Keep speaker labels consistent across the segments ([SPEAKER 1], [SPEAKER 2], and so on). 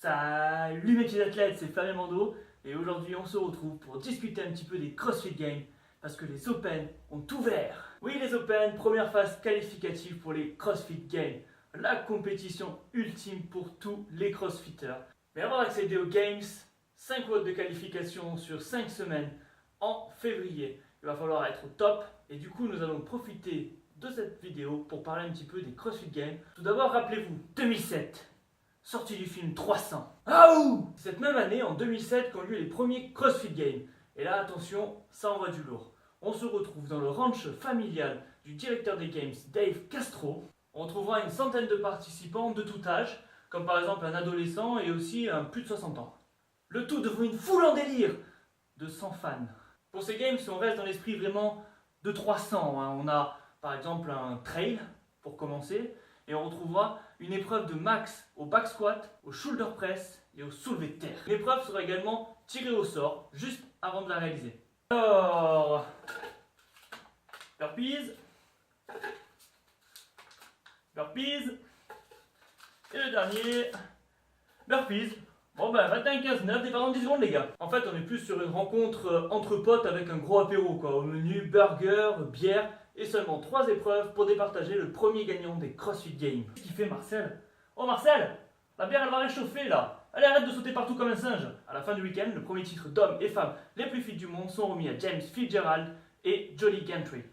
[SPEAKER 1] Salut mes petits athlètes, c'est Fabien Mando et aujourd'hui on se retrouve pour discuter un petit peu des CrossFit Games parce que les Open ont ouvert. Oui, les Open, première phase qualificative pour les CrossFit Games, la compétition ultime pour tous les CrossFitters. Mais avant d'accéder aux Games, 5 votes de qualification sur 5 semaines en février. Il va falloir être au top et du coup nous allons profiter de cette vidéo pour parler un petit peu des CrossFit Games. Tout d'abord, rappelez-vous, 2007. Sortie du film 300. Aouh! Cette même année, en 2007, qu'ont lieu les premiers CrossFit Games. Et là, attention, ça envoie du lourd. On se retrouve dans le ranch familial du directeur des Games, Dave Castro. On trouvera une centaine de participants de tout âge, comme par exemple un adolescent et aussi un plus de 60 ans. Le tout devant une foule en délire de 100 fans. Pour ces Games, on reste dans l'esprit vraiment de 300. On a par exemple un trail pour commencer. Et on retrouvera une épreuve de max au back squat, au shoulder press et au soulevé de terre. L'épreuve sera également tirée au sort juste avant de la réaliser. Alors, burpees, burpees, et le dernier, burpees. Bon ben 21-15-9, départ en 10 secondes les gars. En fait on est plus sur une rencontre entre potes avec un gros apéro quoi. Au menu burger, bière et seulement 3 épreuves pour départager le premier gagnant des CrossFit Games. Qu'est-ce qu'il fait Marcel? Oh Marcel, la bière elle va réchauffer là. Allez arrête de sauter partout comme un singe. À la fin du week-end, le premier titre d'hommes et femmes les plus fit du monde sont remis à James Fitzgerald et Jolly Gentry.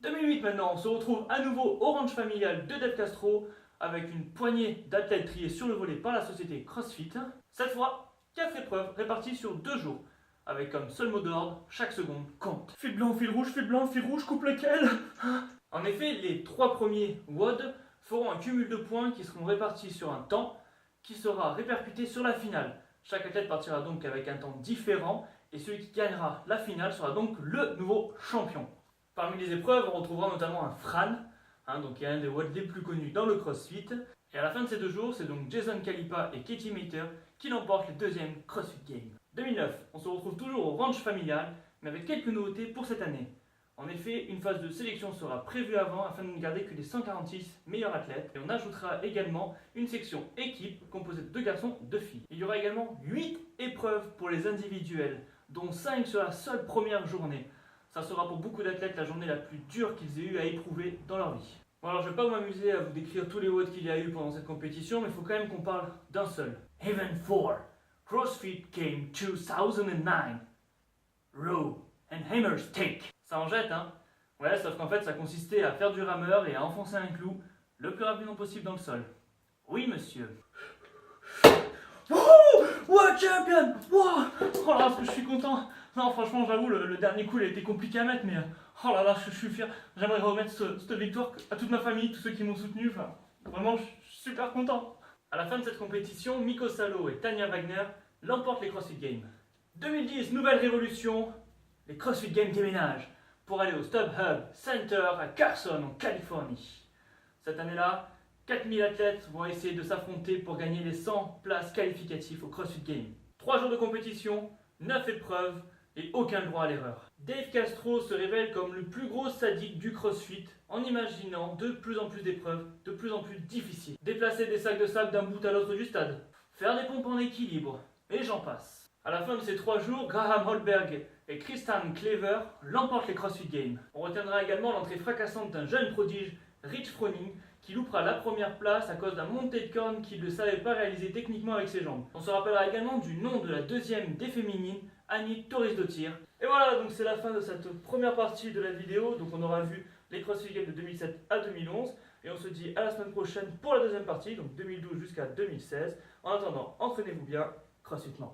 [SPEAKER 1] 2008 maintenant, on se retrouve à nouveau au ranch familial de Dave Castro avec une poignée d'athlètes triés sur le volet par la société CrossFit. Cette fois, 4 épreuves réparties sur 2 jours, avec comme seul mot d'ordre, chaque seconde compte. Fil blanc, fil rouge, coupe lequel? En effet, les 3 premiers WOD feront un cumul de points qui seront répartis sur un temps qui sera répercuté sur la finale. Chaque athlète partira donc avec un temps différent et celui qui gagnera la finale sera donc le nouveau champion. Parmi les épreuves, on retrouvera notamment un Fran, donc qui est un des WOD les plus connus dans le CrossFit. Et à la fin de ces 2 jours, c'est donc Jason Kalipa et Katie Mater qui l'emportent les 2e CrossFit Games. 2009, on se retrouve toujours au ranch familial, mais avec quelques nouveautés pour cette année. En effet, une phase de sélection sera prévue avant afin de ne garder que les 146 meilleurs athlètes. Et on ajoutera également une section équipe composée de 2 garçons, 2 filles. Il y aura également 8 épreuves pour les individuels, dont 5 sur la seule première journée. Ça sera pour beaucoup d'athlètes la journée la plus dure qu'ils aient eu à éprouver dans leur vie. Bon alors je ne vais pas m'amuser à vous décrire tous les WOD qu'il y a eu pendant cette compétition, mais il faut quand même qu'on parle d'un seul. Event 4, CrossFit Game 2009, Row and Hammer Stick. Ça en jette hein? Ouais, sauf qu'en fait ça consistait à faire du rameur et à enfoncer un clou le plus rapidement possible dans le sol. Oui monsieur. Oh! World Champion! Wow! Oh là là, ce que je suis content! Non, franchement, j'avoue, le dernier coup, il a été compliqué à mettre, mais oh là là, je suis fier. J'aimerais remettre cette victoire à toute ma famille, tous ceux qui m'ont soutenu. Enfin, vraiment, je suis super content. À la fin de cette compétition, Mikko Salo et Tanya Wagner l'emportent les CrossFit Games. 2010, nouvelle révolution, les CrossFit Games déménagent pour aller au StubHub Center à Carson, en Californie. Cette année-là, 4000 athlètes vont essayer de s'affronter pour gagner les 100 places qualificatives au CrossFit Games. 3 jours de compétition, 9 épreuves et aucun droit à l'erreur. Dave Castro se révèle comme le plus gros sadique du CrossFit en imaginant de plus en plus d'épreuves, de plus en plus difficiles. Déplacer des sacs de sable d'un bout à l'autre du stade, faire des pompes en équilibre, et j'en passe. À la fin de ces 3 jours, Graham Holberg et Tristan Clever l'emportent les CrossFit Games. On retiendra également l'entrée fracassante d'un jeune prodige, Rich Froning, qui loupera la première place à cause d'un montée de corne qu'il ne savait pas réaliser techniquement avec ses jambes. On se rappellera également du nom de la 2e des féminines, Annie Torres-Dottir. Et voilà, donc c'est la fin de cette première partie de la vidéo. Donc on aura vu les CrossFit Games de 2007 à 2011. Et on se dit à la semaine prochaine pour la 2e partie, donc 2012 jusqu'à 2016. En attendant, entraînez-vous bien, CrossFit Man.